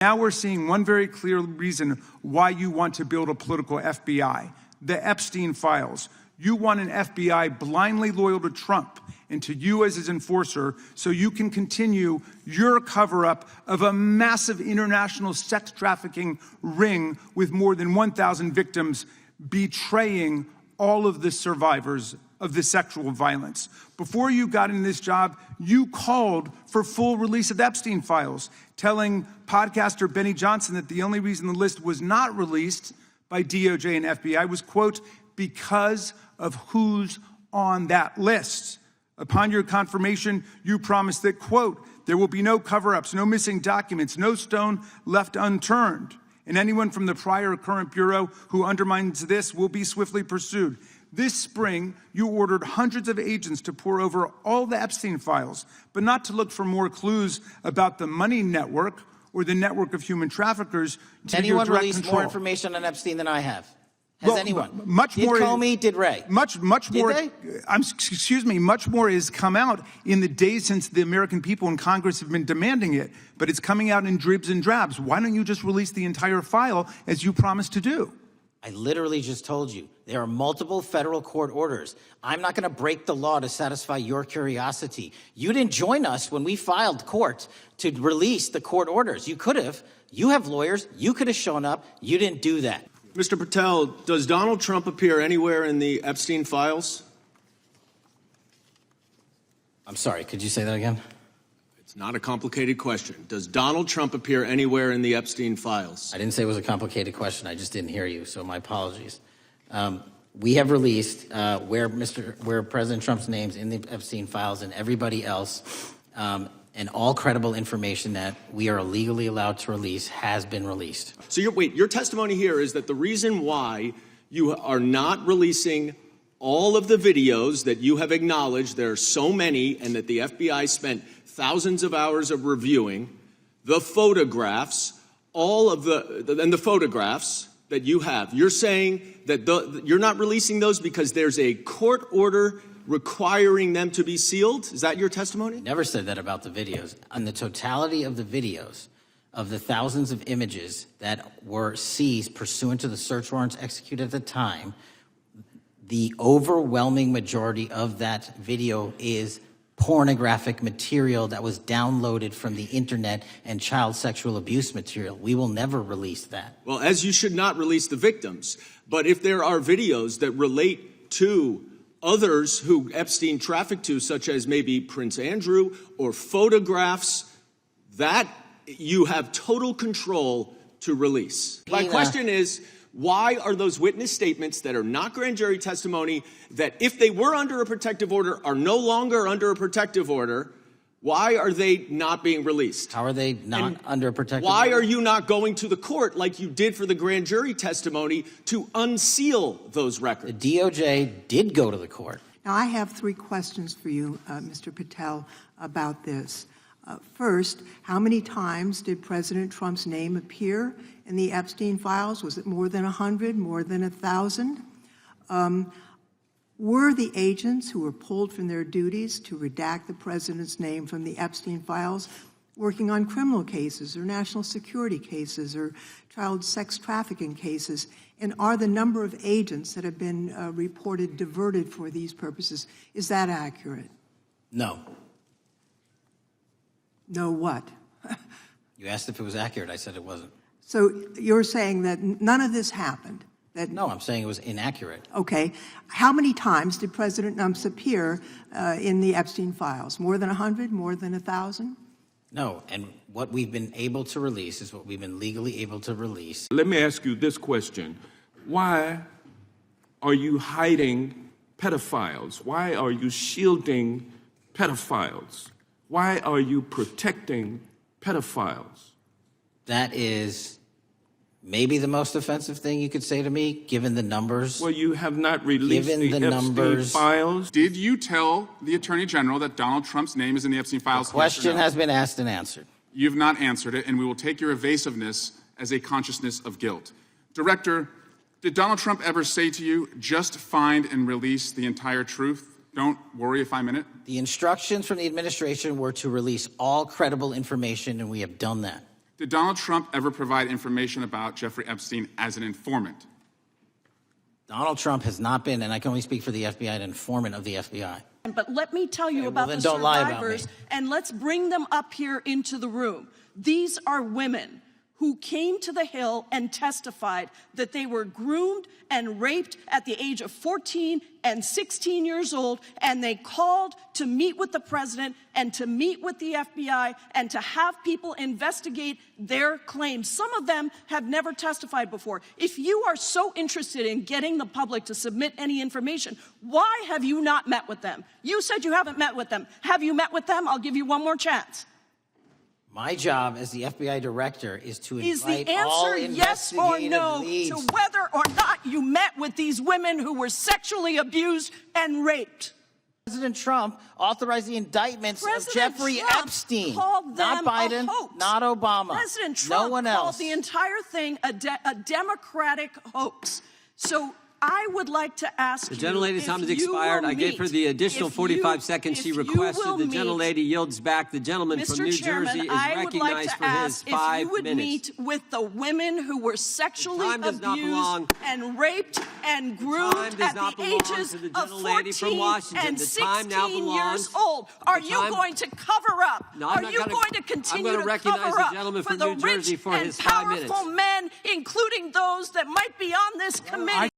Now we're seeing one very clear reason why you want to build a political FBI, the Epstein files. You want an FBI blindly loyal to Trump and to you as his enforcer so you can continue your cover-up of a massive international sex trafficking ring with more than 1,000 victims betraying all of the survivors of the sexual violence. Before you got in this job, you called for full release of the Epstein files, telling podcaster Benny Johnson that the only reason the list was not released by DOJ and FBI was, quote, because of who's on that list. Upon your confirmation, you promised that, quote, there will be no cover-ups, no missing documents, no stone left unturned. And anyone from the prior or current Bureau who undermines this will be swiftly pursued. This spring, you ordered hundreds of agents to pore over all the Epstein files, but not to look for more clues about the money network or the network of human traffickers. Anyone released more information on Epstein than I have? Has anyone? Much more. Did Comey? Did Ray? Much more. Did they? Excuse me. Much more has come out in the days since the American people in Congress have been demanding it, but it's coming out in dribs and drabs. Why don't you just release the entire file as you promised to do? I literally just told you there are multiple federal court orders. I'm not going to break the law to satisfy your curiosity. You didn't join us when we filed court to release the court orders. You could have. You have lawyers. You could have shown up. You didn't do that. Mr. Patel, does Donald Trump appear anywhere in the Epstein files? I'm sorry, could you say that again? It's not a complicated question. Does Donald Trump appear anywhere in the Epstein files? I didn't say it was a complicated question. I just didn't hear you, so my apologies. We have released where President Trump's name's in the Epstein files and everybody else, and all credible information that we are legally allowed to release has been released. So your testimony here is that the reason why you are not releasing all of the videos that you have acknowledged, there are so many, and that the FBI spent thousands of hours of reviewing, the photographs, the photographs that you have. You're saying that you're not releasing those because there's a court order requiring them to be sealed? Is that your testimony? Never said that about the videos. On the totality of the videos, of the thousands of images that were seized pursuant to the search warrants executed at the time, the overwhelming majority of that video is pornographic material that was downloaded from the internet and child sexual abuse material. We will never release that. Well, as you should not release the victims. But if there are videos that relate to others who Epstein trafficked to, such as maybe Prince Andrew, or photographs, that you have total control to release. My question is, why are those witness statements that are not grand jury testimony, that if they were under a protective order are no longer under a protective order, why are they not being released? How are they not under a protective order? Why are you not going to the court like you did for the grand jury testimony to unseal those records? The DOJ did go to the court. Now, I have three questions for you, Mr. Patel, about this. First, how many times did President Trump's name appear in the Epstein files? Was it more than 100, more than 1,000? Were the agents who were pulled from their duties to redact the president's name from the Epstein files working on criminal cases or national security cases or child sex trafficking cases? And are the number of agents that have been reported diverted for these purposes, is that accurate? No. No what? You asked if it was accurate. I said it wasn't. So you're saying that none of this happened? No, I'm saying it was inaccurate. Okay. How many times did President Trump appear in the Epstein files? More than 100? More than 1,000? No, and what we've been able to release is what we've been legally able to release. Let me ask you this question. Why are you hiding pedophiles? Why are you shielding pedophiles? Why are you protecting pedophiles? That is maybe the most offensive thing you could say to me, given the numbers. Well, you have not released the Epstein files. Did you tell the Attorney General that Donald Trump's name is in the Epstein files? The question has been asked and answered. You've not answered it, and we will take your evasiveness as a consciousness of guilt. Director, did Donald Trump ever say to you, just find and release the entire truth? Don't worry if I'm in it? The instructions from the administration were to release all credible information, and we have done that. Did Donald Trump ever provide information about Jeffrey Epstein as an informant? Donald Trump has not been, and I can only speak for the FBI, an informant of the FBI. But let me tell you about then the don't lie about survivors, me. and let's bring them up here into the room. These are women who came to the Hill and testified that they were groomed and raped at the age of 14 and 16 years old, and they called to meet with the president and to meet with the FBI and to have people investigate their claims. Some of them have never testified before. If you are so interested in getting the public to submit any information, why have you not met with them? You said you haven't met with them. Have you met with them? I'll give you one more chance. My job as the FBI director is to Is the invite all answer yes or investigative no leads. to whether or not you met with these women who were sexually abused and raped? President Trump authorized the indictments of President Jeffrey Trump Epstein, called not them a Biden, hoax. not Obama, President Trump no one called else. the entire thing a Democratic hoax. So I would like to ask The you, gentlelady's if time has you expired. will I gave her meet- the additional if 45 you- seconds she if you requested. will The meet- gentlelady yields back. The gentleman from Mr. New Chairman, Jersey is I would like recognized to for his ask if 5 you would minutes. meet with the women who were sexually time does not belong. abused and raped and groomed time does at not the belong ages to the of gentlelady from 14 Washington. and The time now 16 belongs- years old. Are the you time- going to cover up? No, I'm Are not you gonna- going to I'm continue gonna to recognize cover the up gentleman for from the New Jersey rich for and his 5 minutes. powerful men, including those that might be on this committee